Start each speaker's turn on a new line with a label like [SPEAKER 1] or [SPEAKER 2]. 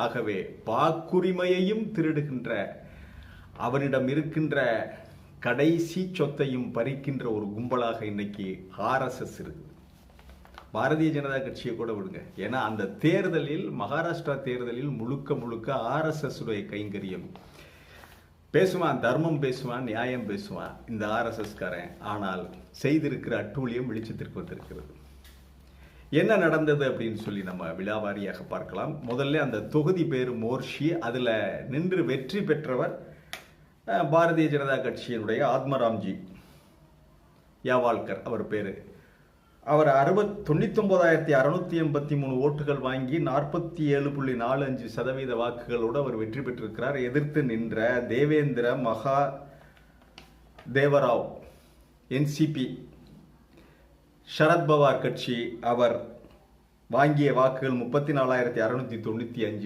[SPEAKER 1] ஆகவே வாக்குரிமையையும் திருடுகின்ற, அவனிடம் இருக்கின்ற கடைசி சொத்தையும் பறிக்கின்ற ஒரு கும்பலாக இன்னைக்கு ஆர்எஸ்எஸ் இருக்கு. பாரதிய ஜனதா கட்சியை கூட விடுங்க. ஏன்னா அந்த தேர்தலில், மகாராஷ்டிரா தேர்தலில் முழுக்க ஆர்எஸ்எஸ் உடைய கைங்கரியம். பேசுவான், தர்மம் பேசுவான், நியாயம் பேசுவான் இந்த ஆர்எஸ்எஸ் காரன். ஆனால் செய்திருக்கிற அட்டூழியம் வெளிச்சத்திற்கு வந்திருக்கிறது. என்ன நடந்தது அப்படின்னு சொல்லி நம்ம விழாவாரியாக பார்க்கலாம். முதல்ல அந்த தொகுதி பேரு மோர்ஷி. அதுல நின்று வெற்றி பெற்றவர் பாரதிய ஜனதா கட்சியினுடைய ஆத்மராம்ஜி யாவால்கர் அவர் பேரு. அவர் 99,683 ஓட்டுகள் வாங்கி 47.45% வாக்குகளோடு அவர் வெற்றி பெற்றிருக்கிறார். எதிர்த்து நின்ற தேவேந்திர மகா தேவராவ் என்சிபி சரத்பவார் கட்சி, அவர் வாங்கிய வாக்குகள் 34,695.